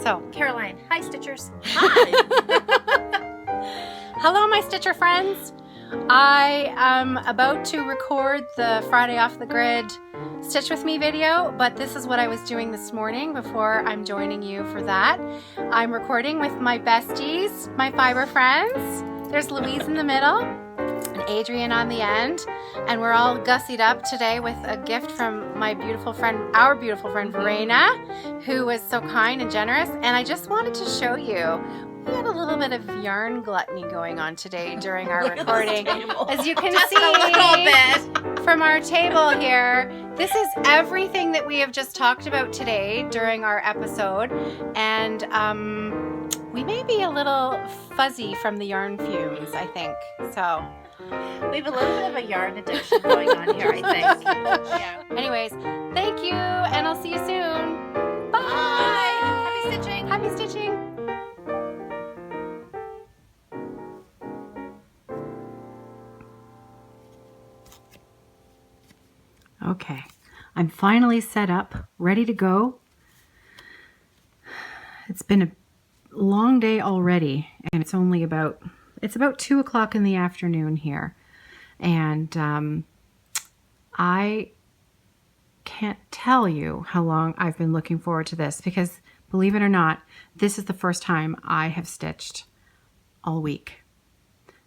So, Caroline. Hi, Stitchers. hi. Hello, my Stitcher friends. I am about to record the Friday Off the Grid Stitch With Me video, but this is what I was doing this morning before I'm joining you for that. I'm recording with my besties, my fiber friends. There's Louise in the middle and Adrian on the end, and we're all gussied up today with a gift from my beautiful friend, our beautiful friend Verena, who was so kind and generous. And I just wanted to show you, we had a little bit of yarn gluttony going on today during our recording. As you can see a little bit from our table here, this is everything that we have just talked about today during our episode. And we may be a little fuzzy from the yarn fumes, I think. So we have a little bit of a yarn addiction going on here, I think. Yeah. Anyways, thank you, and I'll see you soon. Bye. Happy stitching. Happy stitching. Okay, I'm finally set up, ready to go. It's been a long day already, and it's about 2 o'clock in the afternoon here. And I can't tell you how long I've been looking forward to this, because believe it or not, this is the first time I have stitched all week.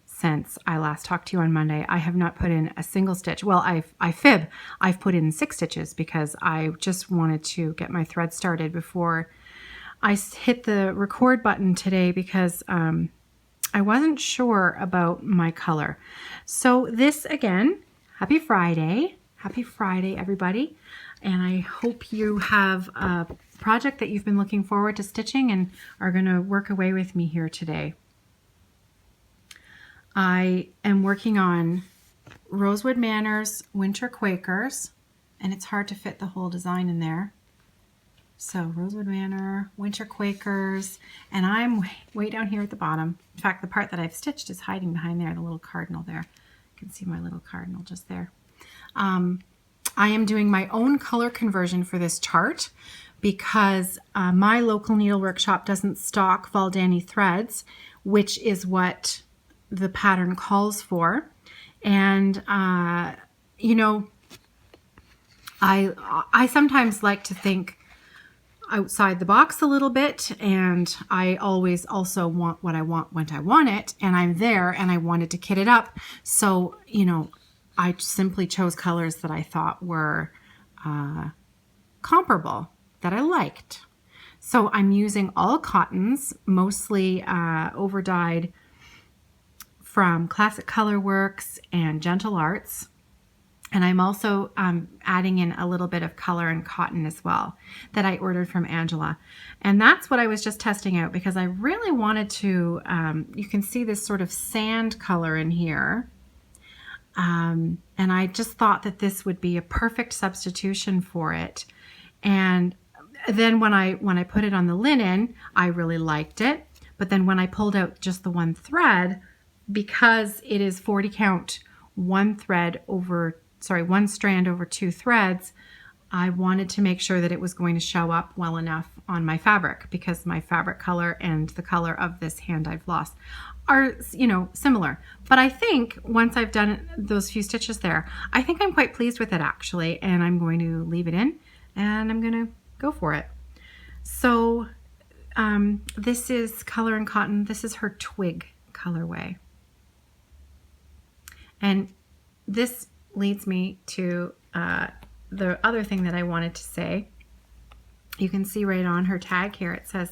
Since I last talked to you on Monday, I have not put in a single stitch. Well, I fib. I've put in 6 stitches because I just wanted to get my thread started before I hit the record button today, because I wasn't sure about my color. So this, again, happy Friday. Happy Friday, everybody. And I hope you have a project that you've been looking forward to stitching and are going to work away with me here today. I am working on Rosewood Manor's Winter Quakers, and it's hard to fit the whole design in there. So Rosewood Manor, Winter Quakers, and I'm way down here at the bottom. In fact, the part that I've stitched is hiding behind there, the little cardinal there. You can see my little cardinal just there. I am doing my own color conversion for this chart because my local needle workshop doesn't stock Valdani threads, which is what the pattern calls for. And you know, I sometimes like to think outside the box a little bit, and I always also want what I want when I want it, and I'm there and I wanted to kit it up. So, you know, I simply chose colors that I thought were comparable, that I liked. So I'm using all cottons, mostly over-dyed from Classic Color Works and Gentle Arts. And I'm also adding in a little bit of color and cotton as well that I ordered from Angela. And that's what I was just testing out, because I really wanted to, you can see this sort of sand color in here. And I just thought that this would be a perfect substitution for it. And then when I put it on the linen, I really liked it. But then when I pulled out just the one thread, because it is 40 count, one strand over 2 threads, I wanted to make sure that it was going to show up well enough on my fabric, because my fabric color and the color of this hand I've lost are, you know, similar. But I think once I've done those few stitches there, I think I'm quite pleased with it actually, and I'm going to leave it in and I'm going to go for it. So this is Color and Cotton. This is her twig colorway. And this leads me to the other thing that I wanted to say. You can see right on her tag here, it says,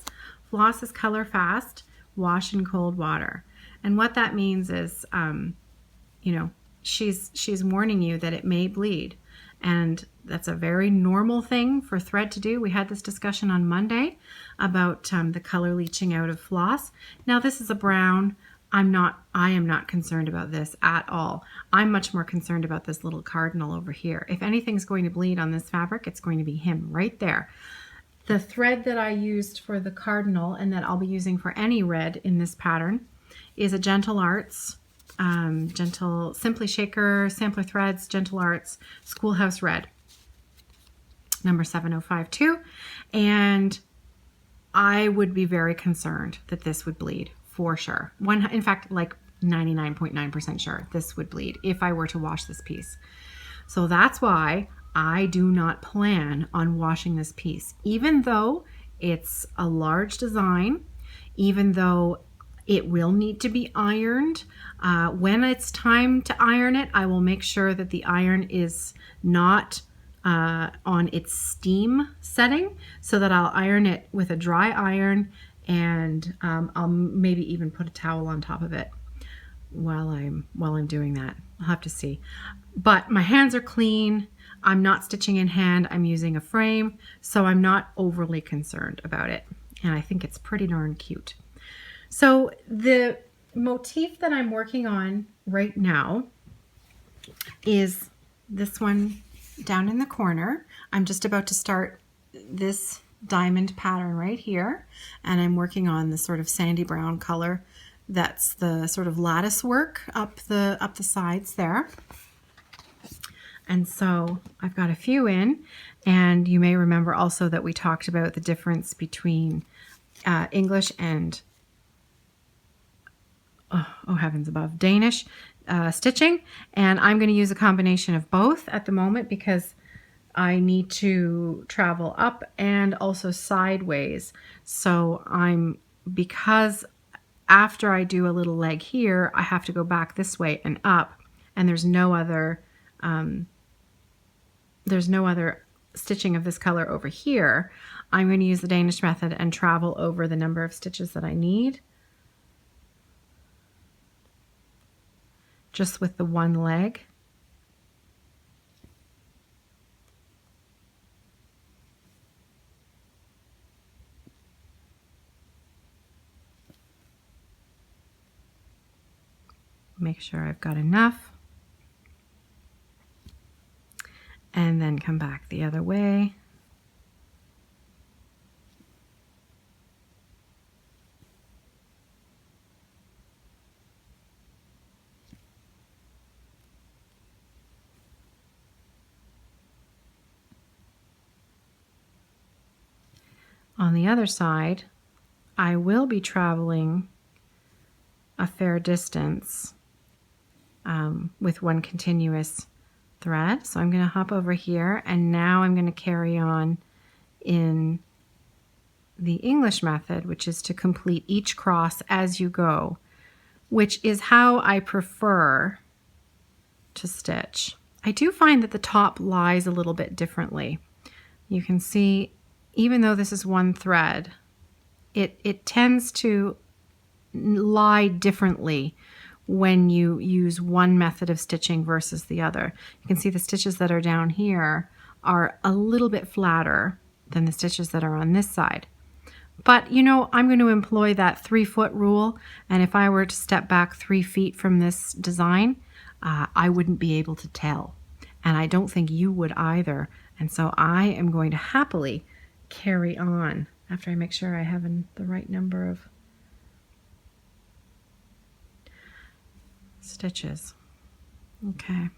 floss is color fast, wash in cold water. And what that means is, you know, she's warning you that it may bleed. And that's a very normal thing for thread to do. We had this discussion on Monday about the color leaching out of floss. Now this is a brown. I am not concerned about this at all. I'm much more concerned about this little cardinal over here. If anything's going to bleed on this fabric, it's going to be him right there. The thread that I used for the cardinal, and that I'll be using for any red in this pattern, is a Gentle Arts, Simply Shaker, Sampler Threads, Gentle Arts, Schoolhouse Red, number 7052. And I would be very concerned that this would bleed for sure. In fact, like 99.9% sure this would bleed if I were to wash this piece. So that's why I do not plan on washing this piece, even though it's a large design, even though it will need to be ironed. When it's time to iron it, I will make sure that the iron is not on its steam setting, so that I'll iron it with a dry iron, and I'll maybe even put a towel on top of it while I'm doing that. I'll have to see. But my hands are clean. I'm not stitching in hand. I'm using a frame, so I'm not overly concerned about it. And I think it's pretty darn cute. So the motif that I'm working on right now is this one down in the corner. I'm just about to start this diamond pattern right here, and I'm working on the sort of sandy brown color. That's the sort of lattice work up the sides there. And so I've got a few in, and you may remember also that we talked about the difference between English and oh heavens above, Danish stitching, and I'm going to use a combination of both at the moment because I need to travel up and also sideways. So because after I do a little leg here, I have to go back this way and up, and there's no other stitching of this color over here. I'm going to use the Danish method and travel over the number of stitches that I need, just with the one leg. Make sure I've got enough, and then come back the other way. On the other side, I will be traveling a fair distance with one continuous thread. So I'm going to hop over here, and now I'm going to carry on in the English method, which is to complete each cross as you go, which is how I prefer to stitch. I do find that the top lies a little bit differently. You can see, even though this is one thread, it tends to lie differently when you use one method of stitching versus the other. You can see the stitches that are down here are a little bit flatter than the stitches that are on this side. But you know, I'm going to employ that 3-foot rule, and if I were to step back 3 feet from this design, I wouldn't be able to tell, and I don't think you would either. And so I am going to happily carry on after I make sure I have the right number of stitches. Okay.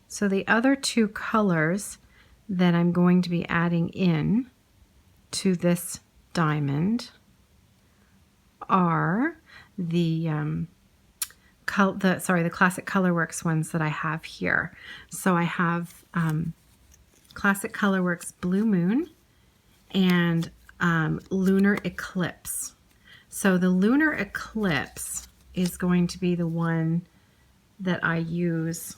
So the other two colors that I'm going to be adding in to this diamond are the Classic Colorworks ones that I have here. So I have Classic Colorworks Blue Moon and Lunar Eclipse. So the Lunar Eclipse is going to be the one that I use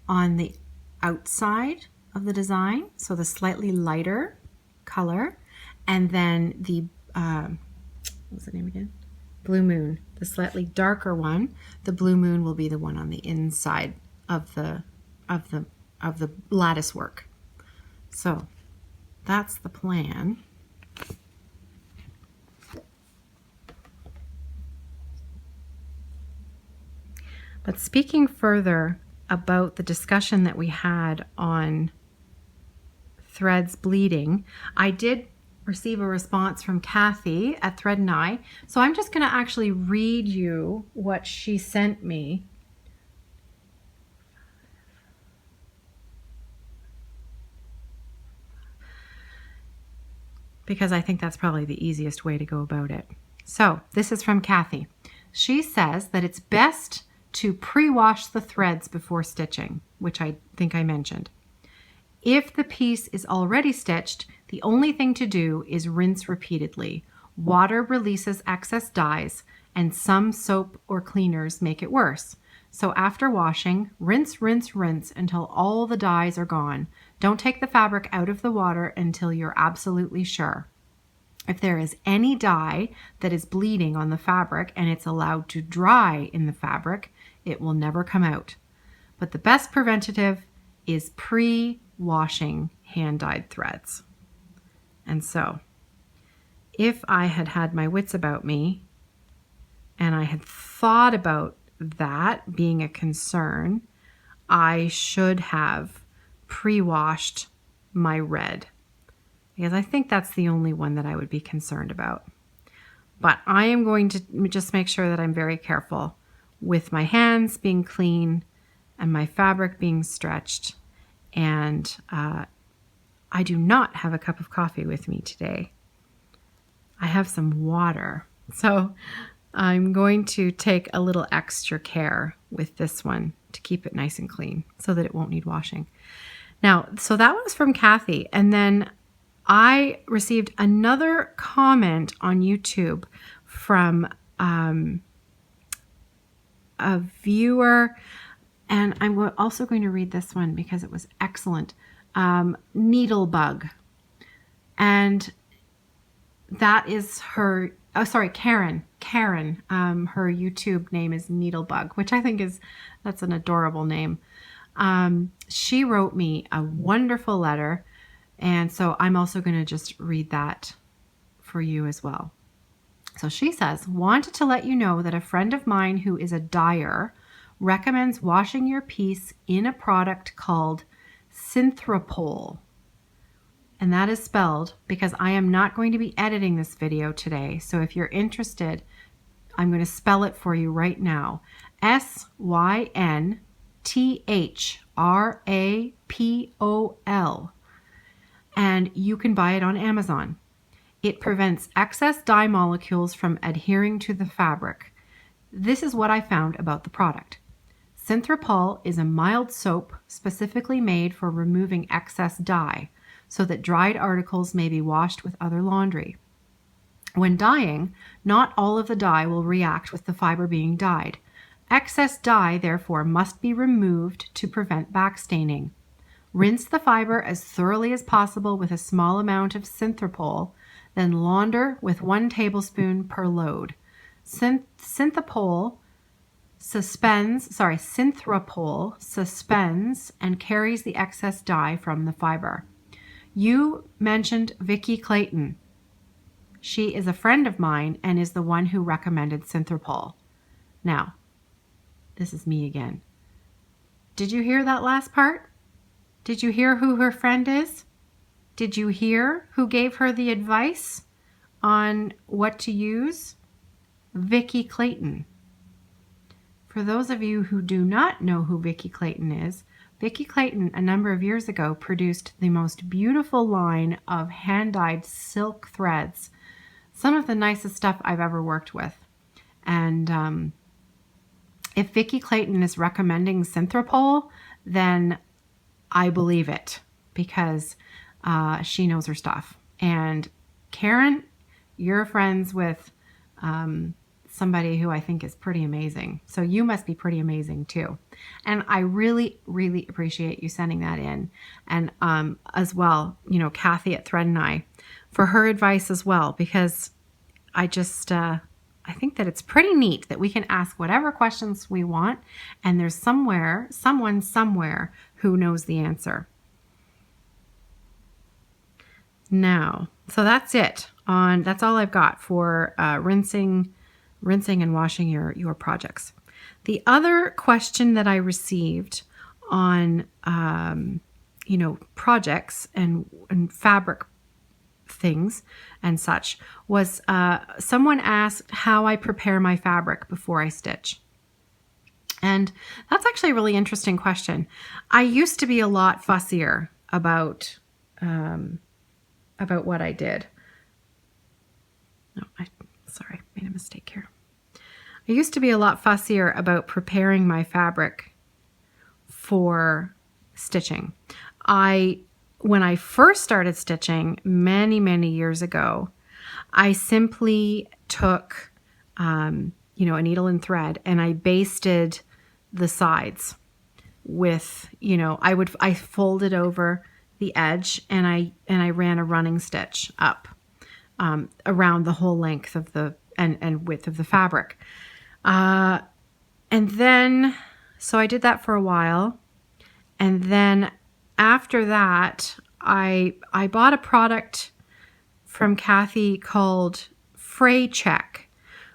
on the outside of the design, so the slightly lighter color, and then the what's the name again? Blue Moon, the slightly darker one. The Blue Moon will be the one on the inside of the lattice work. So that's the plan. But speaking further about the discussion that we had on threads bleeding, I did receive a response from Kathy at Thread and I. So I'm just going to actually read you what she sent me. Because I think that's probably the easiest way to go about it. So this is from Kathy. She says that it's best to pre-wash the threads before stitching, which I think I mentioned. If the piece is already stitched, the only thing to do is rinse repeatedly. Water releases excess dyes, and some soap or cleaners make it worse. So after washing, rinse, rinse, rinse until all the dyes are gone. Don't take the fabric out of the water until you're absolutely sure. If there is any dye that is bleeding on the fabric and it's allowed to dry in the fabric, it will never come out. But the best preventative is pre-washing hand-dyed threads. And so, if I had had my wits about me and I had thought about that being a concern, I should have pre-washed my red, because I think that's the only one that I would be concerned about. But I am going to just make sure that I'm very careful with my hands being clean and my fabric being stretched. And I do not have a cup of coffee with me today. I have some water. So I'm going to take a little extra care with this one to keep it nice and clean so that it won't need washing. Now, so that was from Kathy. And then I received another comment on YouTube from a viewer, and I'm also going to read this one because it was excellent. Needlebug. And that is her, oh, sorry, Karen. Karen, her YouTube name is Needlebug, which I think that's an adorable name. She wrote me a wonderful letter, and so I'm also going to just read that for you as well. So she says, wanted to let you know that a friend of mine who is a dyer recommends washing your piece in a product called Synthropol. And that is spelled because I am not going to be editing this video today. So if you're interested, I'm going to spell it for you right now. Synthrapol. And you can buy it on Amazon. It prevents excess dye molecules from adhering to the fabric. This is what I found about the product. Synthropol is a mild soap specifically made for removing excess dye, so that dried articles may be washed with other laundry. When dyeing, not all of the dye will react with the fiber being dyed. Excess dye, therefore, must be removed to prevent backstaining. Rinse the fiber as thoroughly as possible with a small amount of Synthropol, then launder with 1 tablespoon per load. Synthropol suspends and carries the excess dye from the fiber. You mentioned Vicki Clayton. She is a friend of mine and is the one who recommended Synthropol. Now, this is me again. Did you hear that last part? Did you hear who her friend is? Did you hear who gave her the advice on what to use? Vicki Clayton. For those of you who do not know who Vicki Clayton is, Vicki Clayton a number of years ago produced the most beautiful line of hand-dyed silk threads. Some of the nicest stuff I've ever worked with. And if Vicki Clayton is recommending Synthropol, then I believe it because she knows her stuff. And Karen, you're friends with somebody who I think is pretty amazing. So you must be pretty amazing too. And I really, really appreciate you sending that in. And as well, Kathy at Thread and I for her advice as well, because I just, I think that it's pretty neat that we can ask whatever questions we want. And there's someone somewhere who knows the answer. Now, so that's it. That's all I've got for rinsing and washing your projects. The other question that I received on projects and fabric things and such was someone asked how I prepare my fabric before I stitch. And that's actually a really interesting question. I used to be a lot fussier about what I did. No, sorry, made a mistake here. I used to be a lot fussier about preparing my fabric for stitching. When I first started stitching many, many years ago, I simply took, a needle and thread, and I basted the sides with, I folded over the edge, and I ran a running stitch up around the whole length of and width of the fabric. And then, so I did that for a while. And then after that, I bought a product from Kathy called Fray Check,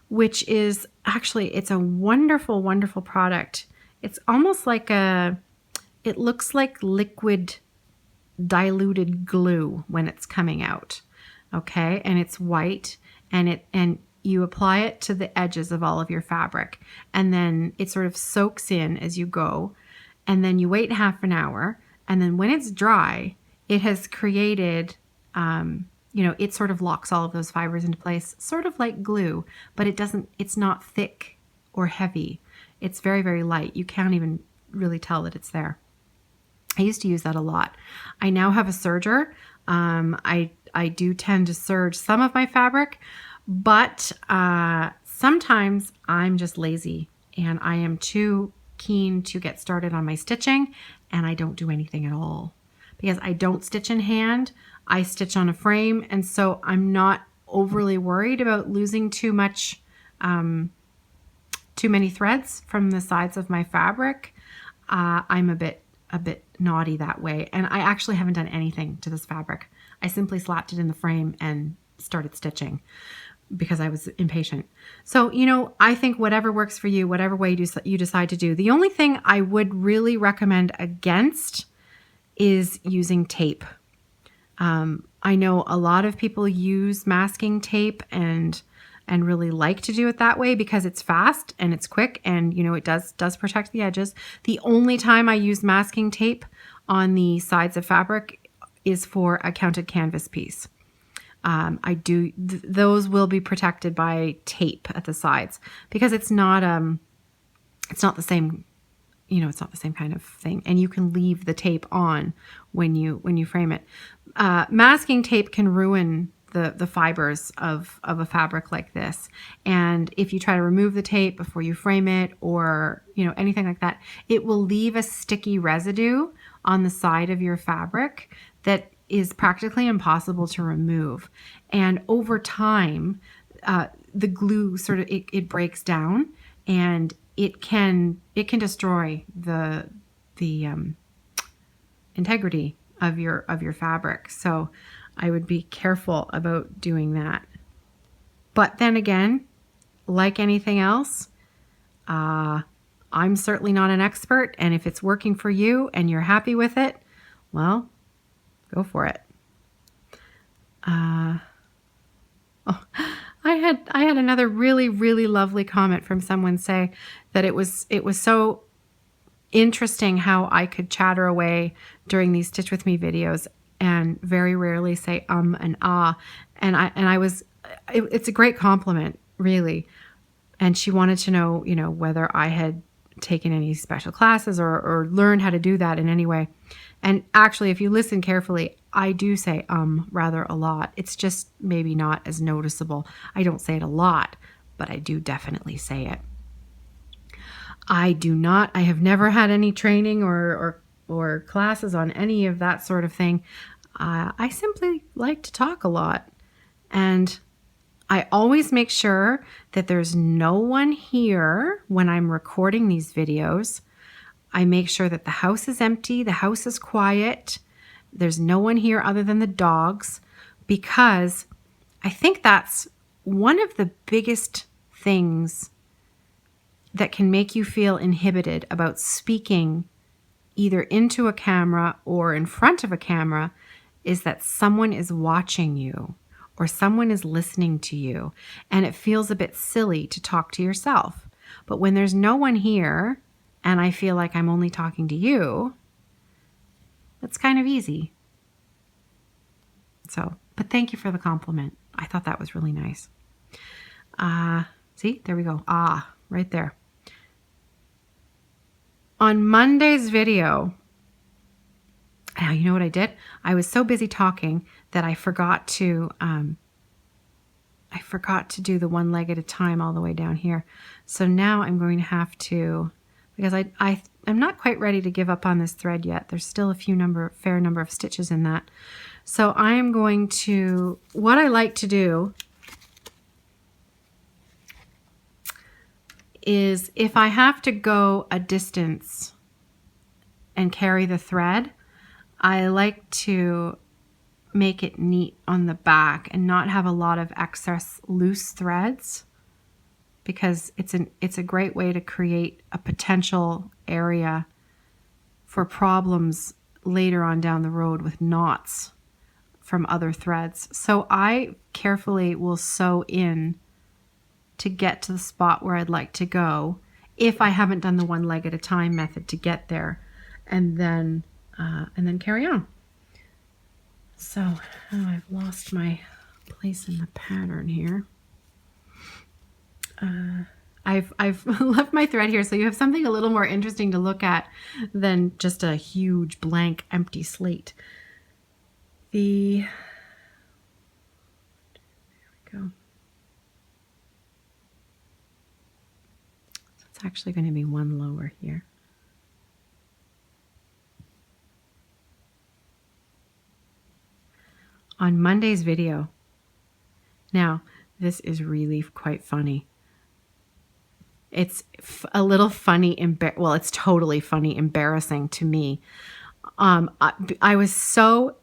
which is actually, it's a wonderful, wonderful product. It's almost like it looks like liquid diluted glue when it's coming out. Okay. And it's white, and you apply it to the edges of all of your fabric, and then it sort of soaks in as you go. And then you wait half an hour, and then when it's dry, it has created, it sort of locks all of those fibers into place, sort of like glue, but it's not thick or heavy. It's very, very light. You can't even really tell that it's there. I used to use that a lot. I now have a serger. I do tend to serge some of my fabric, but sometimes I'm just lazy and I am too keen to get started on my stitching, and I don't do anything at all because I don't stitch in hand. I stitch on a frame, and so I'm not overly worried about losing too many threads from the sides of my fabric. I'm a bit naughty that way, and I actually haven't done anything to this fabric. I simply slapped it in the frame and started stitching because I was impatient. So, I think whatever works for you, whatever way you decide to do. The only thing I would really recommend against is using tape. I know a lot of people use masking tape and really like to do it that way because it's fast and it's quick, and it does protect the edges. The only time I use masking tape on the sides of fabric is for a counted canvas piece. Those will be protected by tape at the sides because it's not the same, it's not the same kind of thing. And you can leave the tape on when you frame it. Masking tape can ruin the fibers of a fabric like this. And if you try to remove the tape before you frame it, or, anything like that, it will leave a sticky residue on the side of your fabric that is practically impossible to remove. And over time, the glue sort of, it breaks down, and it can destroy the integrity of your fabric. So I would be careful about doing that. But then again, like anything else, I'm certainly not an expert. And if it's working for you and you're happy with it, well, go for it. I had another really, really lovely comment from someone say that it was so interesting how I could chatter away during these Stitch With Me videos and very rarely say and ah. And it's a great compliment, really. And she wanted to know, whether I had taken any special classes or learned how to do that in any way. And actually, if you listen carefully, I do say rather a lot. It's just maybe not as noticeable. I don't say it a lot, but I do definitely say it. I have never had any training or classes on any of that sort of thing. I simply like to talk a lot. And I always make sure that there's no one here when I'm recording these videos. I make sure that the house is empty, the house is quiet. There's no one here other than the dogs, because I think that's one of the biggest things that can make you feel inhibited about speaking either into a camera or in front of a camera, is that someone is watching you or someone is listening to you, and it feels a bit silly to talk to yourself. But when there's no one here and I feel like I'm only talking to you, it's kind of easy. So, but thank you for the compliment. I thought that was really nice. See, there we go. Right there. On Monday's video, now you know what I did? I was so busy talking that I forgot to do the one leg at a time all the way down here. So now I'm going to have to, because I'm not quite ready to give up on this thread yet. There's still a fair number of stitches in that. So I am going to, what I like to do is if I have to go a distance and carry the thread, I like to make it neat on the back and not have a lot of excess loose threads, because it's a great way to create a potential area for problems later on down the road with knots from other threads. So I carefully will sew in to get to the spot where I'd like to go if I haven't done the one leg at a time method to get there, and then carry on. So I've lost my place in the pattern here. I've left my thread here so you have something a little more interesting to look at than just a huge blank empty slate. There we go. So it's actually going to be one lower here. On Monday's video. Now, this is really quite funny. It's a little funny, well, it's totally funny, embarrassing to me. I was so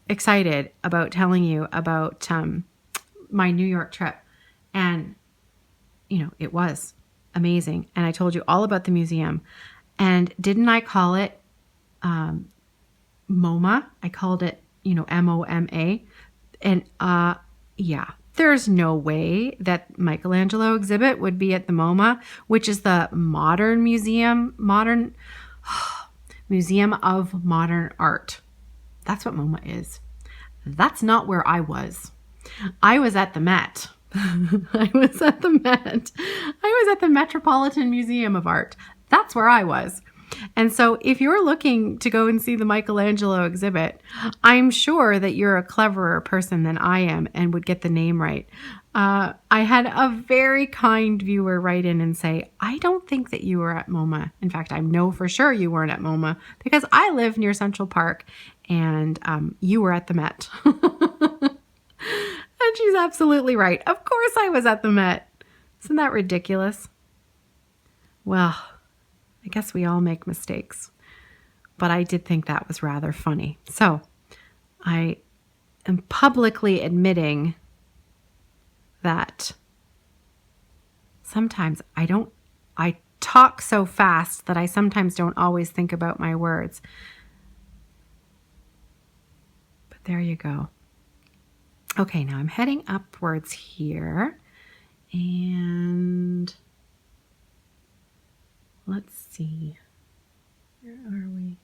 excited about telling you about my New York trip, and it was amazing. And I told you all about the museum, and didn't I call it MoMA? I called it MoMA. And yeah, there's no way that Michelangelo exhibit would be at the MoMA, which is the Museum of Modern Art. That's what MoMA is. That's not where I was. I was at the Met. I was at the Metropolitan Museum of Art. That's where I was. And so if you're looking to go and see the Michelangelo exhibit, I'm sure that you're a cleverer person than I am and would get the name right. I had a very kind viewer write in and say, I don't think that you were at MoMA. In fact, I know for sure you weren't at MoMA because I live near Central Park and you were at the Met. And she's absolutely right. Of course I was at the Met. Isn't that ridiculous? Well, I guess we all make mistakes, but I did think that was rather funny. So I am publicly admitting that sometimes I talk so fast that I sometimes don't always think about my words. But there you go. Okay, now I'm heading upwards here, and let's see, where are we?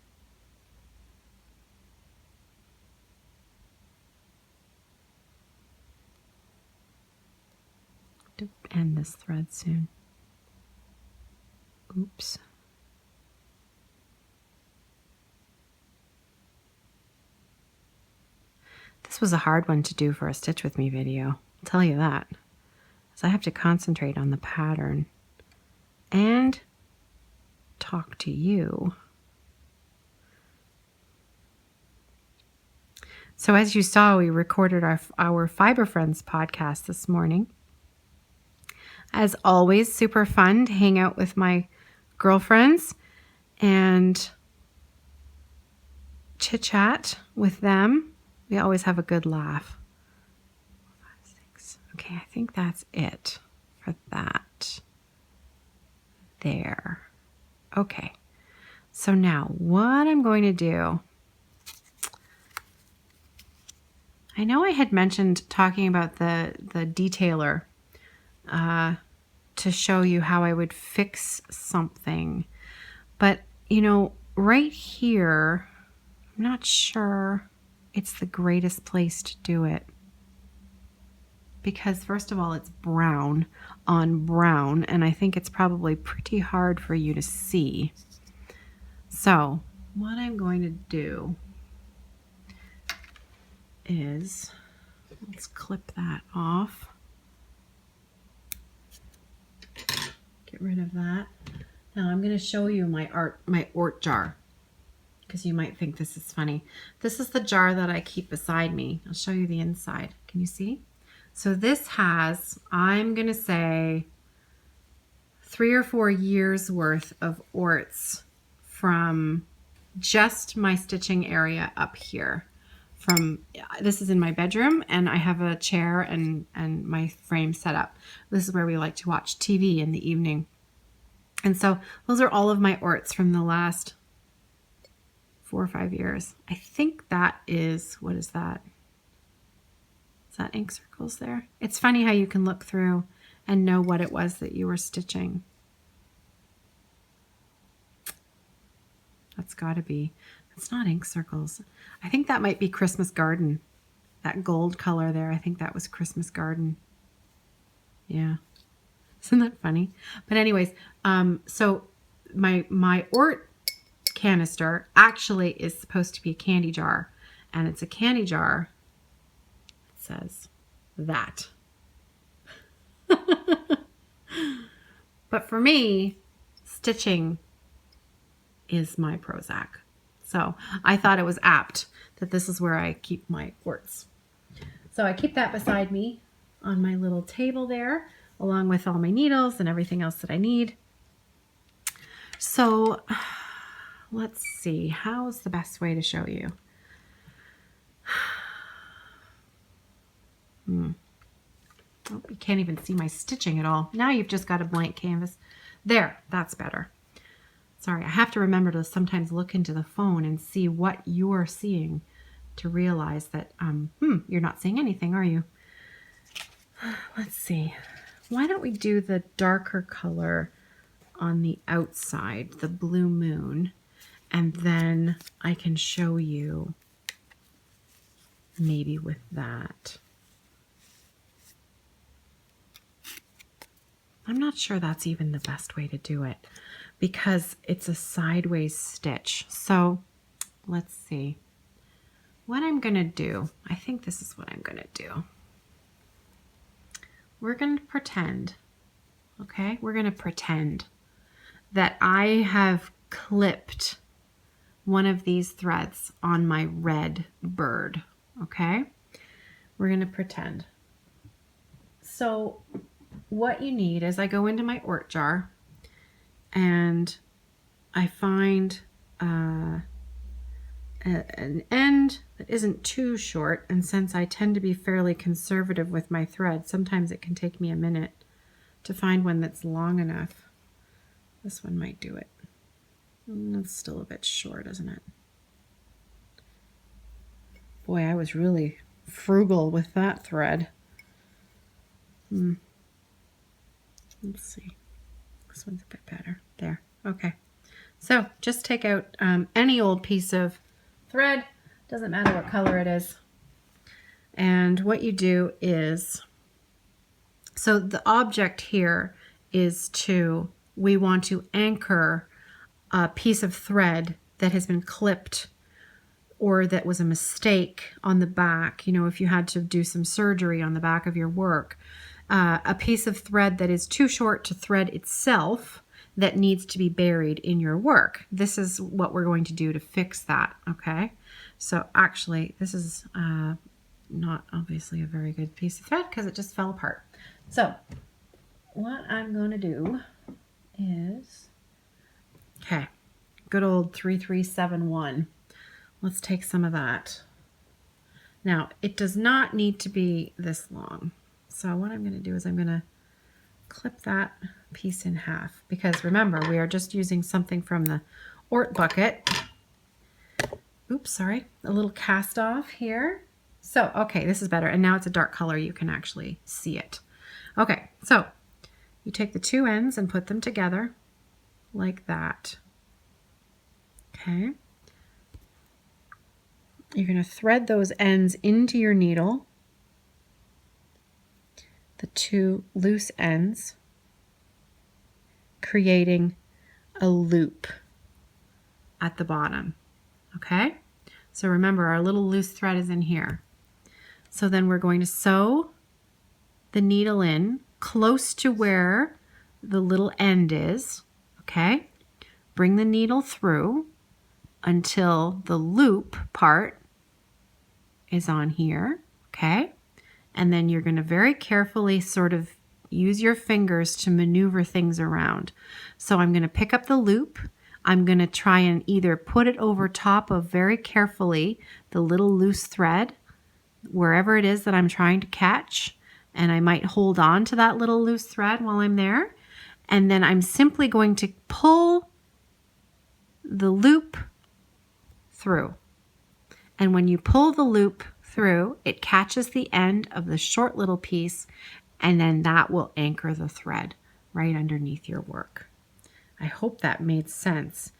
To end this thread soon. Oops. This was a hard one to do for a Stitch With Me video, I'll tell you that. So I have to concentrate on the pattern and talk to you. So as you saw, we recorded our Fiber Friends podcast this morning. As always, super fun to hang out with my girlfriends and chit-chat with them. We always have a good laugh. 5, 6. Okay, I think that's it for that. There. Okay. So now what I'm going to do I know I had mentioned talking about the detailer to show you how I would fix something. But, you know, right here, I'm not sure it's the greatest place to do it. Because first of all, it's brown on brown, and I think it's probably pretty hard for you to see. So what I'm going to do is, let's clip that off. Get rid of that. Now I'm going to show you my ort jar, because you might think this is funny. This is the jar that I keep beside me. I'll show you the inside. Can you see? So this has, I'm going to say, 3 or 4 years worth of orts from just my stitching area up here. This is in my bedroom, and I have a chair and my frame set up. This is where we like to watch TV in the evening. And so those are all of my orts from the last 4 or 5 years. I think that is, what is that? Is that ink circles there? It's funny how you can look through and know what it was that you were stitching. That's got to be, it's not ink circles. I think that might be Christmas Garden. That gold color there, I think that was Christmas Garden. Yeah. Isn't that funny? But anyways, so my ort canister actually is supposed to be a candy jar, and it's a candy jar. It says that. But for me, stitching is my Prozac. So I thought it was apt that this is where I keep my orts. So I keep that beside me on my little table there, along with all my needles and everything else that I need. So let's see, how's the best way to show you? Oh, you can't even see my stitching at all. Now you've just got a blank canvas. There, that's better. Sorry, I have to remember to sometimes look into the phone and see what you're seeing to realize that, you're not seeing anything, are you? Let's see. Why don't we do the darker color on the outside, the blue moon, and then I can show you maybe with that. I'm not sure that's even the best way to do it because it's a sideways stitch. So let's see. What I'm going to do, I think this is what I'm going to do. We're going to pretend, okay? We're going to pretend that I have clipped one of these threads on my red bird, okay? We're going to pretend. So what you need is I go into my ort jar and I find an end that isn't too short, and since I tend to be fairly conservative with my thread, sometimes it can take me a minute to find one that's long enough. This one might do it. It's still a bit short, isn't it? Boy, I was really frugal with that thread. Let's see. This one's a bit better. There. Okay. So just take out any old piece of thread. Doesn't matter what color it is. And what you do is, so the object here is we want to anchor a piece of thread that has been clipped or that was a mistake on the back. You know, if you had to do some surgery on the back of your work, a piece of thread that is too short to thread itself that needs to be buried in your work. This is what we're going to do to fix that, okay? So actually, this is not obviously a very good piece of thread because it just fell apart. So what I'm going to do is, okay, good old 3371. Let's take some of that. Now, it does not need to be this long. So what I'm going to do is I'm going to clip that piece in half, because remember, we are just using something from the ort bucket. Oops, sorry, a little cast off here. So, okay, this is better. And now it's a dark color. You can actually see it. Okay, so you take the two ends and put them together like that. Okay. You're going to thread those ends into your needle, the two loose ends, creating a loop at the bottom. Okay? So remember, our little loose thread is in here. So then we're going to sew the needle in close to where the little end is. Okay? Bring the needle through until the loop part is on here. Okay? And then you're going to very carefully sort of use your fingers to maneuver things around. So I'm going to pick up the loop. I'm going to try and either put it over top of very carefully the little loose thread, wherever it is that I'm trying to catch. And I might hold on to that little loose thread while I'm there. And then I'm simply going to pull the loop through. And when you pull the loop through, it catches the end of the short little piece, and then that will anchor the thread right underneath your work. I hope that made sense,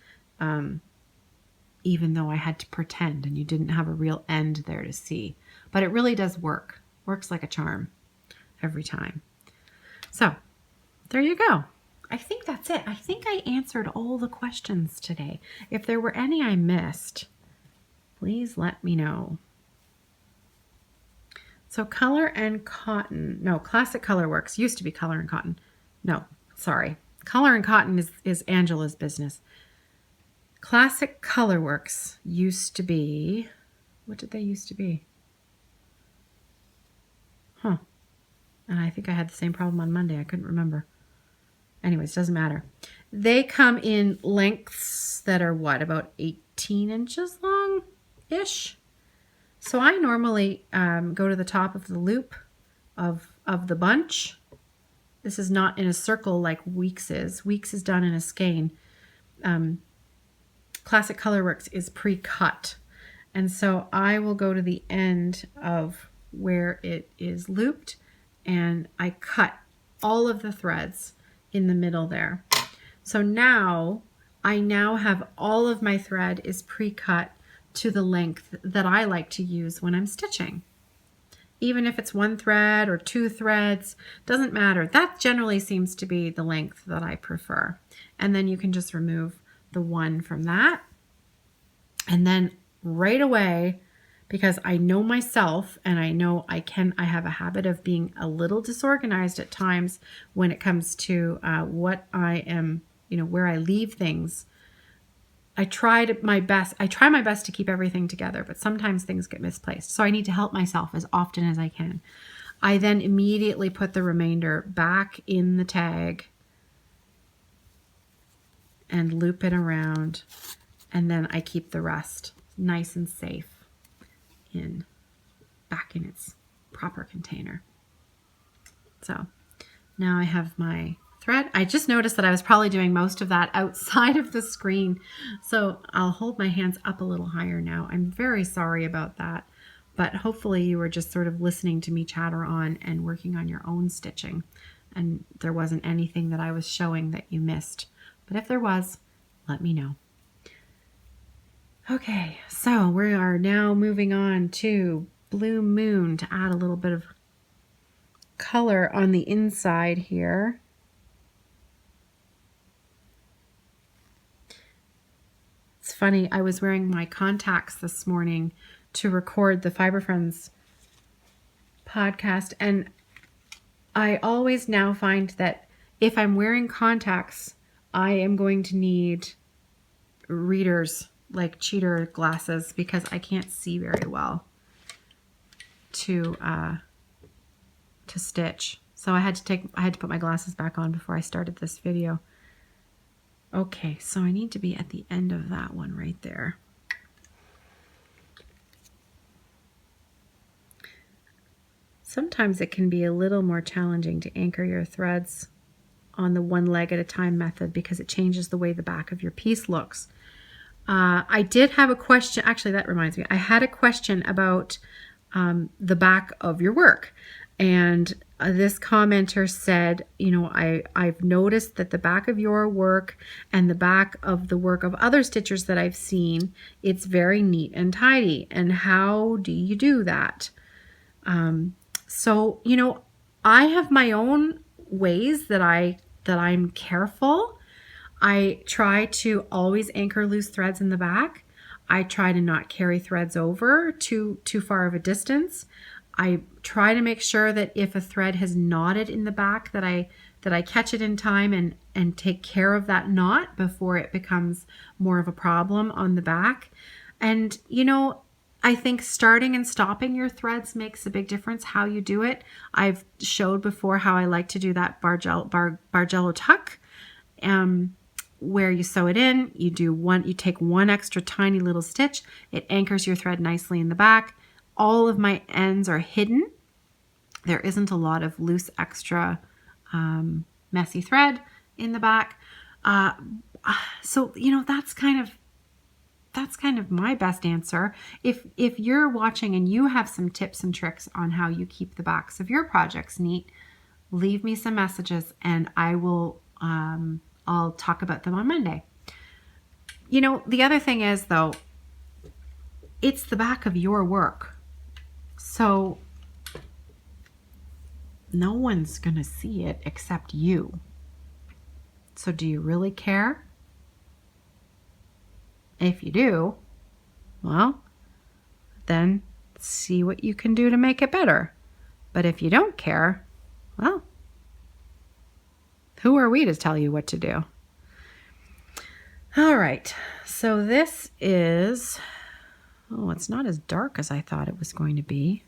even though I had to pretend and you didn't have a real end there to see. But it really does work. Works like a charm every time. So there you go. I think that's it. I think I answered all the questions today. If there were any I missed, please let me know. So color and cotton, no, Classic Color Works used to be Color and Cotton. No, sorry. Color and Cotton is Angela's business. Classic Color Works used to be, what did they used to be? Huh. And I think I had the same problem on Monday. I couldn't remember. Anyways, doesn't matter. They come in lengths that are what, about 18 inches long-ish? So I normally go to the top of the loop of the bunch. This is not in a circle like Weeks is. Weeks is done in a skein. Classic Color Works is pre-cut. And so I will go to the end of where it is looped and I cut all of the threads in the middle there. So now I have all of my thread is pre-cut to the length that I like to use when I'm stitching. Even if it's one thread or two threads, doesn't matter. That generally seems to be the length that I prefer. And then you can just remove the one from that. And then right away, because I know myself and I know I have a habit of being a little disorganized at times when it comes to what I am, where I leave things. I try my best to keep everything together, but sometimes things get misplaced. So I need to help myself as often as I can. I then immediately put the remainder back in the tag and loop it around. And then I keep the rest nice and safe back in its proper container. So now I have my thread. I just noticed that I was probably doing most of that outside of the screen. So I'll hold my hands up a little higher now. I'm very sorry about that, but hopefully you were just sort of listening to me chatter on and working on your own stitching. And there wasn't anything that I was showing that you missed. But if there was, let me know. Okay, so we are now moving on to Blue Moon to add a little bit of color on the inside here. It's funny, I was wearing my contacts this morning to record the Fiber Friends podcast, and I always now find that if I'm wearing contacts, I am going to need readers, like cheater glasses, because I can't see very well to stitch. So I had to put my glasses back on before I started this video. Okay, so I need to be at the end of that one right there. Sometimes it can be a little more challenging to anchor your threads on the one leg at a time method because it changes the way the back of your piece looks. I did have a question. Actually, that reminds me. I had a question about the back of your work. And this commenter said, you know, I've noticed that the back of your work and the back of the work of other stitchers that I've seen, it's very neat and tidy. And how do you do that? So, you know, I have my own ways that I'm careful. I try to always anchor loose threads in the back. I try to not carry threads over too far of a distance. I try to make sure that if a thread has knotted in the back that I catch it in time and take care of that knot before it becomes more of a problem on the back. And you know, I think starting and stopping your threads makes a big difference how you do it. I've showed before how I like to do that Bargello tuck. Where you sew it in, you take one extra tiny little stitch, it anchors your thread nicely in the back. All of my ends are hidden. There isn't a lot of loose extra messy thread in the back. So, you know, that's kind of my best answer. If you're watching and you have some tips and tricks on how you keep the backs of your projects neat, leave me some messages and I will I'll talk about them on Monday. You know, the other thing is though, it's the back of your work. So no one's going to see it except you. So do you really care? If you do, well, then see what you can do to make it better. But if you don't care, well, who are we to tell you what to do? All right, so this is, oh, it's not as dark as I thought it was going to be.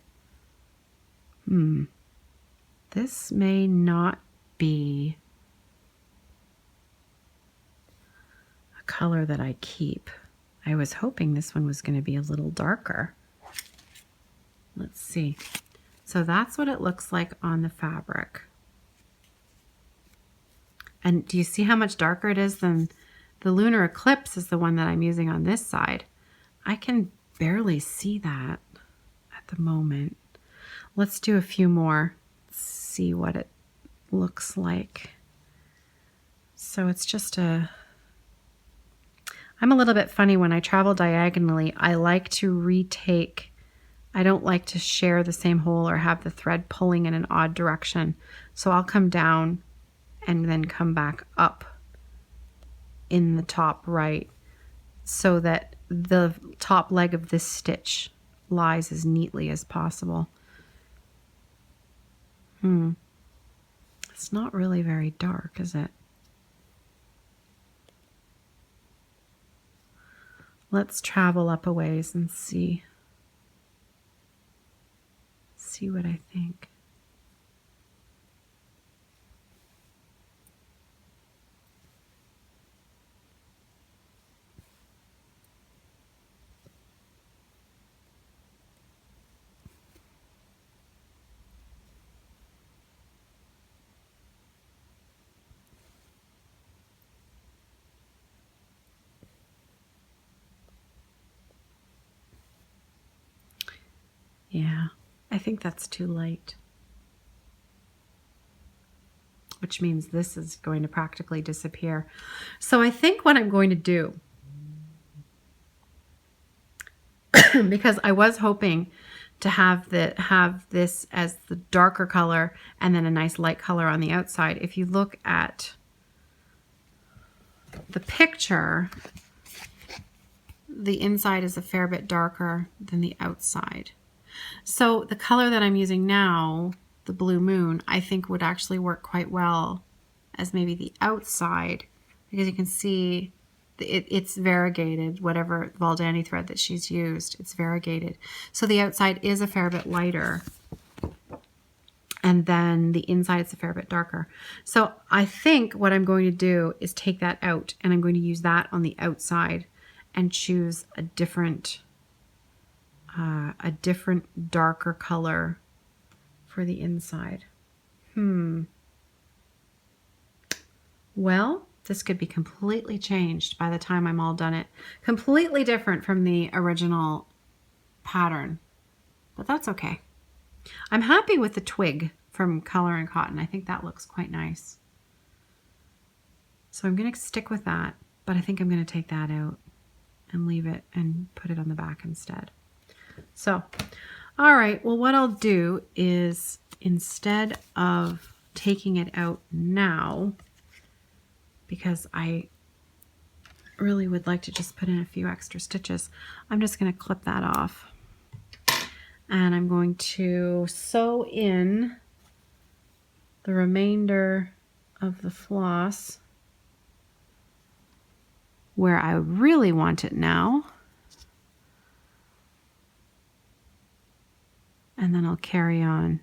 This may not be a color that I keep. I was hoping this one was going to be a little darker. Let's see. So that's what it looks like on the fabric. And do you see how much darker it is than the lunar eclipse is the one that I'm using on this side? I can barely see that at the moment. Let's do a few more. See what it looks like. So it's just I'm a little bit funny when I travel diagonally. I like to retake. I don't like to share the same hole or have the thread pulling in an odd direction. So I'll come down and then come back up in the top right so that the top leg of this stitch lies as neatly as possible. It's not really very dark, is it? Let's travel up a ways and see what I think. Yeah, I think that's too light. Which means this is going to practically disappear. So I think what I'm going to do, because I was hoping to have this as the darker color and then a nice light color on the outside. If you look at the picture, the inside is a fair bit darker than the outside. So the color that I'm using now, the Blue Moon, I think would actually work quite well as maybe the outside, because you can see it's variegated, whatever Valdani thread that she's used, it's variegated. So the outside is a fair bit lighter, and then the inside is a fair bit darker. So I think what I'm going to do is take that out, and I'm going to use that on the outside and choose a different darker color for the inside. Well, this could be completely changed by the time I'm all done it. Completely different from the original pattern. but that's okay. I'm happy with the twig from Color and Cotton. I think that looks quite nice. So I'm going to stick with that, but I think I'm going to take that out and leave it and put it on the back instead. So, all right, well, what I'll do is instead of taking it out now, because I really would like to just put in a few extra stitches, I'm just going to clip that off. And I'm going to sew in the remainder of the floss where I really want it now. And then I'll carry on.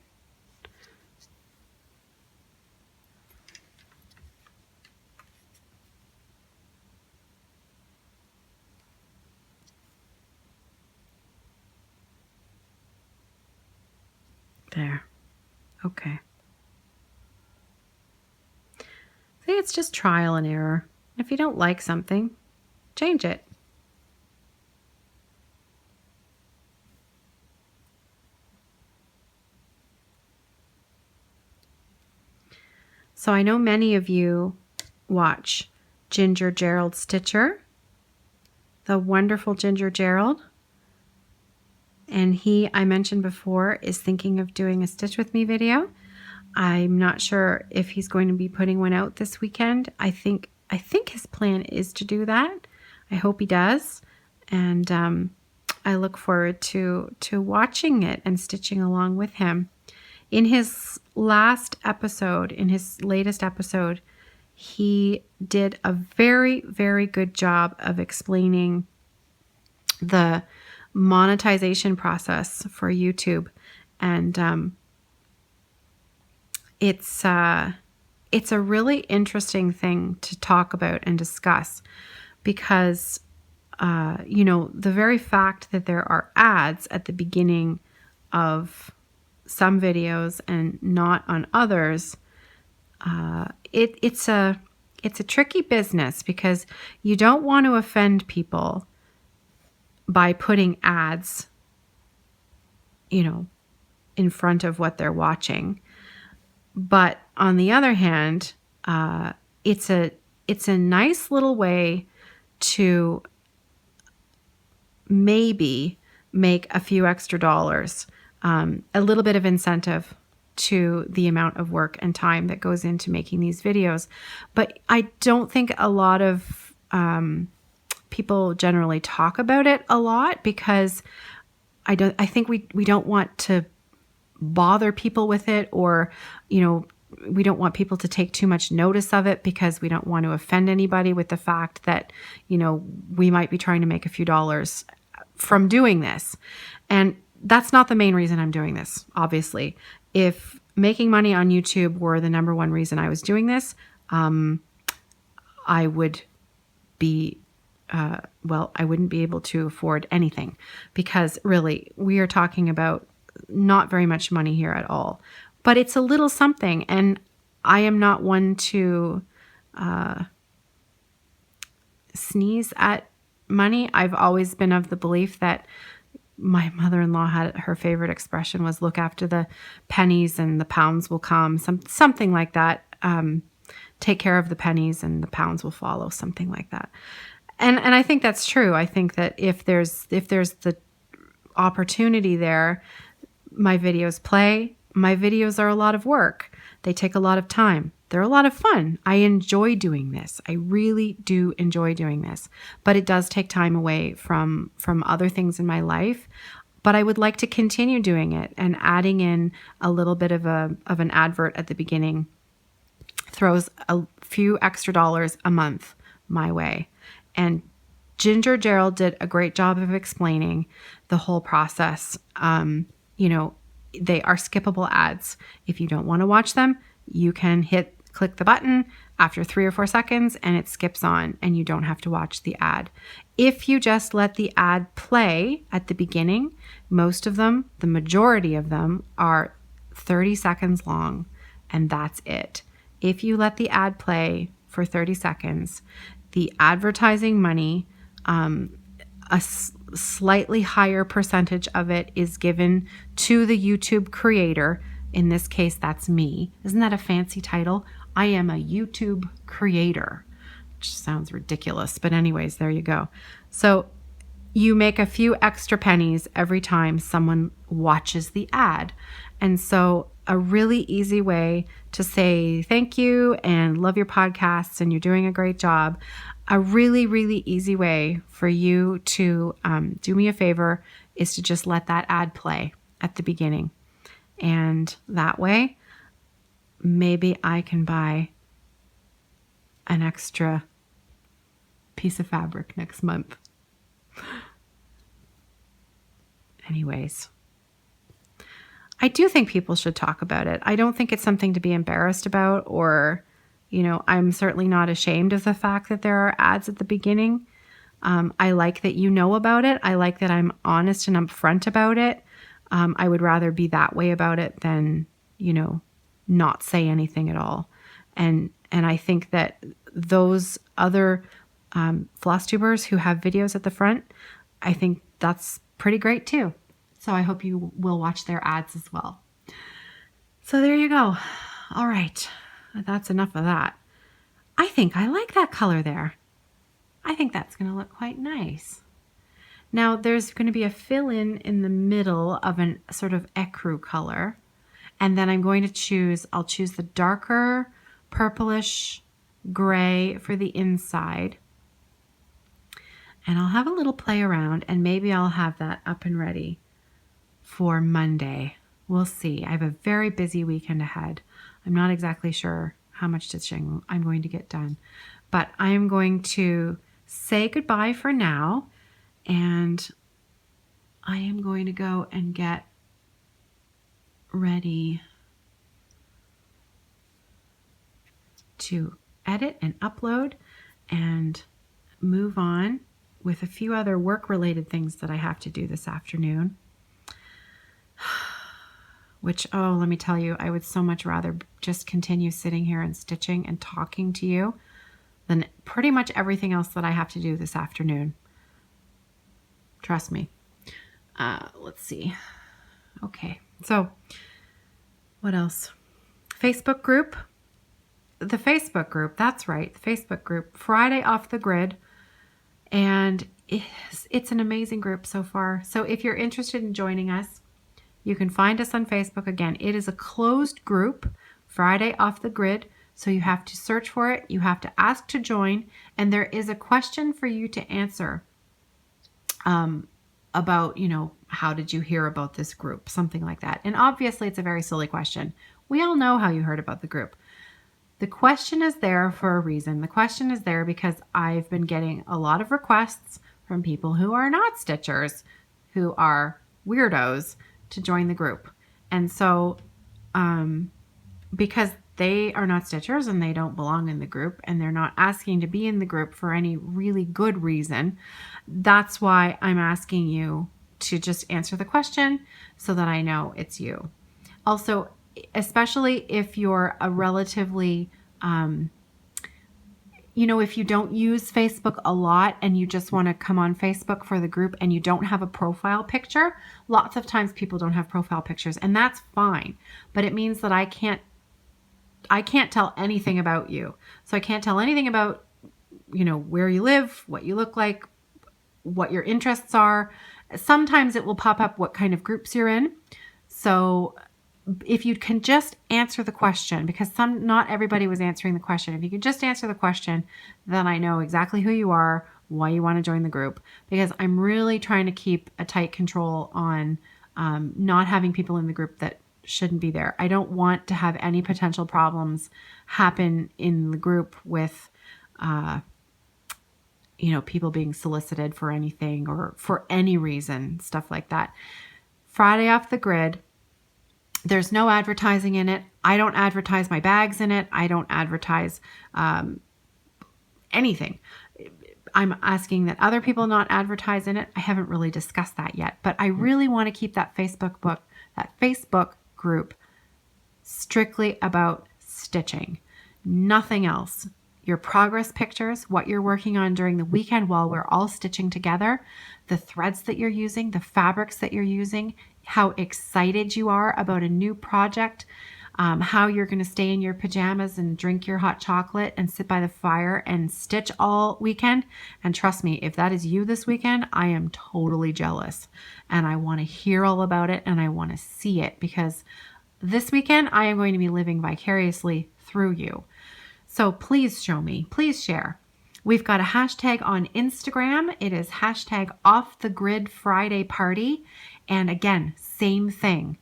There. Okay. See, it's just trial and error. If you don't like something, change it. So I know many of you watch Ginger Gerald Stitcher, the wonderful Ginger Gerald. And he, I mentioned before, is thinking of doing a Stitch With Me video. I'm not sure if he's going to be putting one out this weekend. I think his plan is to do that. I hope he does. And I look forward to watching it and stitching along with him. In his latest episode, he did a very, very good job of explaining the monetization process for YouTube. And it's a really interesting thing to talk about and discuss because, the very fact that there are ads at the beginning of some videos and not on others, it's a tricky business because you don't want to offend people by putting ads, in front of what they're watching. But on the other hand, it's a nice little way to maybe make a few extra dollars, a little bit of incentive to the amount of work and time that goes into making these videos. But I don't think a lot of people generally talk about it a lot because I think we don't want to bother people with it, or we don't want people to take too much notice of it because we don't want to offend anybody with the fact that we might be trying to make a few dollars from doing this. And that's not the main reason I'm doing this, obviously. If making money on YouTube were the number one reason I was doing this, I would be I wouldn't be able to afford anything, because really we are talking about not very much money here at all, but it's a little something. And I am not one to sneeze at money. I've always been of the belief that my mother-in-law had, her favorite expression was, look after the pennies and the pounds will come, something like that. Take care of the pennies and the pounds will follow, something like that. And I think that's true. I think that if there's the opportunity there, my videos play. My videos are a lot of work. They take a lot of time. They're a lot of fun. I enjoy doing this. I really do enjoy doing this. But it does take time away from other things in my life. But I would like to continue doing it, and adding in a little bit of an advert at the beginning throws a few extra dollars a month my way. And Ginger Gerald did a great job of explaining the whole process. They are skippable ads. If you don't want to watch them, you can click the button after 3 or 4 seconds and it skips on and you don't have to watch the ad. If you just let the ad play at the beginning, most of them, the majority of them, are 30 seconds long, and that's it. If you let the ad play for 30 seconds, the advertising money, slightly higher percentage of it is given to the YouTube creator. In this case, that's me. Isn't that a fancy title? I am a YouTube creator, which sounds ridiculous, but anyways, there you go. So you make a few extra pennies every time someone watches the ad. And so a really easy way to say thank you and love your podcasts and you're doing a great job. A really, really easy way for you to do me a favor is to just let that ad play at the beginning. And that way, maybe I can buy an extra piece of fabric next month. Anyways, I do think people should talk about it. I don't think it's something to be embarrassed about, or, I'm certainly not ashamed of the fact that there are ads at the beginning. I like that you know about it. I like that I'm honest and upfront about it. I would rather be that way about it than, not say anything at all. And I think that those other floss tubers who have videos at the front, I think that's pretty great too. So I hope you will watch their ads as well. So there you go. All right. That's enough of that. I think I like that color there. I think that's going to look quite nice. Now there's going to be a fill-in in the middle of a sort of ecru color. And then I'll choose the darker purplish gray for the inside. And I'll have a little play around and maybe I'll have that up and ready for Monday. We'll see. I have a very busy weekend ahead. I'm not exactly sure how much stitching I'm going to get done, but I'm going to say goodbye for now, and I am going to go and get ready to edit and upload and move on with a few other work-related things that I have to do this afternoon. Which, let me tell you, I would so much rather just continue sitting here and stitching and talking to you than pretty much everything else that I have to do this afternoon. Trust me. Let's see. Okay, so what else? Facebook group. The Facebook group, that's right, the Facebook group, Friday Off the Grid. And it's an amazing group so far. So if you're interested in joining us, you can find us on Facebook. Again, it is a closed group, Friday Off the Grid. So you have to search for it. You have to ask to join. And there is a question for you to answer about, how did you hear about this group? Something like that. And obviously it's a very silly question. We all know how you heard about the group. The question is there for a reason. The question is there because I've been getting a lot of requests from people who are not stitchers, who are weirdos, to join the group. And so because they are not stitchers and they don't belong in the group and they're not asking to be in the group for any really good reason, that's why I'm asking you to just answer the question so that I know it's you. Also, especially if you're a relatively, if you don't use Facebook a lot and you just want to come on Facebook for the group and you don't have a profile picture, lots of times people don't have profile pictures, and that's fine. But it means that I can't tell anything about you. So I can't tell anything about, where you live, what you look like, what your interests are. Sometimes it will pop up what kind of groups you're in. So if you can just answer the question, because not everybody was answering the question. If you could just answer the question, then I know exactly who you are, why you want to join the group, because I'm really trying to keep a tight control on not having people in the group that shouldn't be there. I don't want to have any potential problems happen in the group with, people being solicited for anything or for any reason, stuff like that. Friday Off the Grid. There's no advertising in it. I don't advertise my bags in it. I don't advertise anything. I'm asking that other people not advertise in it. I haven't really discussed that yet, but I really want to keep that Facebook group strictly about stitching, nothing else. your progress pictures, what you're working on during the weekend while we're all stitching together, the threads that you're using, the fabrics that you're using, how excited you are about a new project, how you're going to stay in your pajamas and drink your hot chocolate and sit by the fire and stitch all weekend. And trust me, if that is you this weekend, I am totally jealous and I want to hear all about it and I want to see it, because this weekend I am going to be living vicariously through you. So please show me, please share. We've got a hashtag on Instagram. It is hashtag Off the Grid Friday Party. And again, same thing.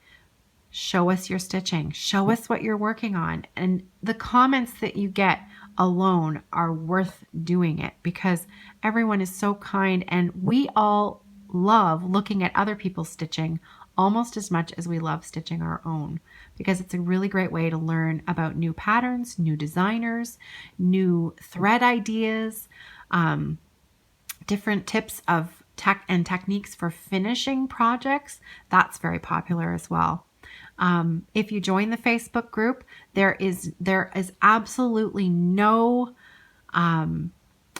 Show us your stitching. Show us what you're working on. And the comments that you get alone are worth doing it, because everyone is so kind and we all love looking at other people's stitching almost as much as we love stitching our own, because it's a really great way to learn about new patterns, new designers, new thread ideas, different tips of tech and techniques for finishing projects. That's very popular as well. If you join the Facebook group, there is absolutely no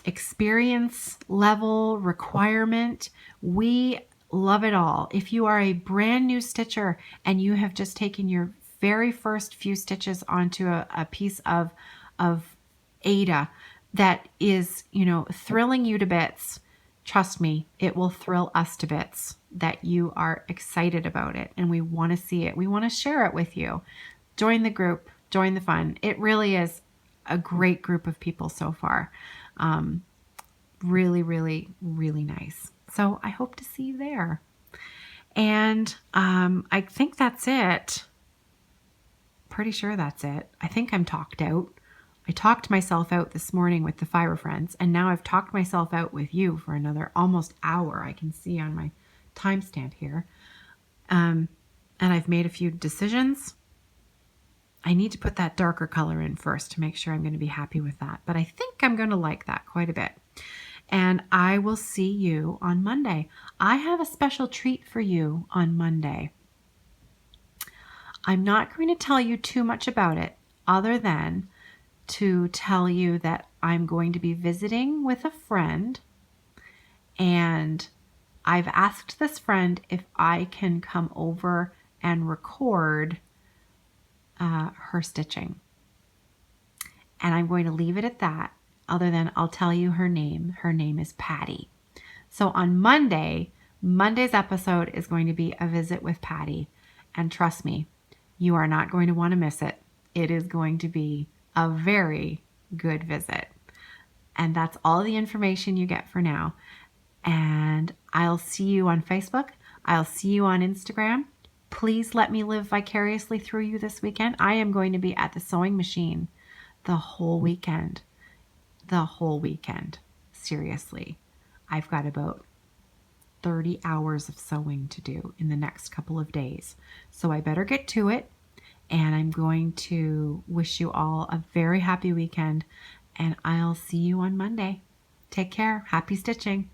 experience level requirement. We love it all. If you are a brand new stitcher and you have just taken your very first few stitches onto a piece of Ada that is, thrilling you to bits, trust me, it will thrill us to bits that you are excited about it and we want to see it. We want to share it with you. Join the group, join the fun. It really is a great group of people so far. Really, really, really nice. So I hope to see you there. And I think that's it. Pretty sure that's it. I think I'm talked out. I talked myself out this morning with the Fire Friends, and now I've talked myself out with you for another almost hour. I can see on my timestamp here. And I've made a few decisions. I need to put that darker color in first to make sure I'm going to be happy with that. But I think I'm going to like that quite a bit. And I will see you on Monday. I have a special treat for you on Monday. I'm not going to tell you too much about it other than to tell you that I'm going to be visiting with a friend, and I've asked this friend if I can come over and record her stitching. And I'm going to leave it at that, other than I'll tell you her name. Her name is Patty. So on Monday's episode is going to be a visit with Patty. And trust me, you are not going to want to miss it. It is going to be a very good visit. And that's all the information you get for now. And I'll see you on Facebook. I'll see you on Instagram. Please let me live vicariously through you this weekend. I am going to be at the sewing machine the whole weekend. The whole weekend. Seriously. I've got about 30 hours of sewing to do in the next couple of days. So I better get to it. And I'm going to wish you all a very happy weekend. And I'll see you on Monday. Take care. Happy stitching.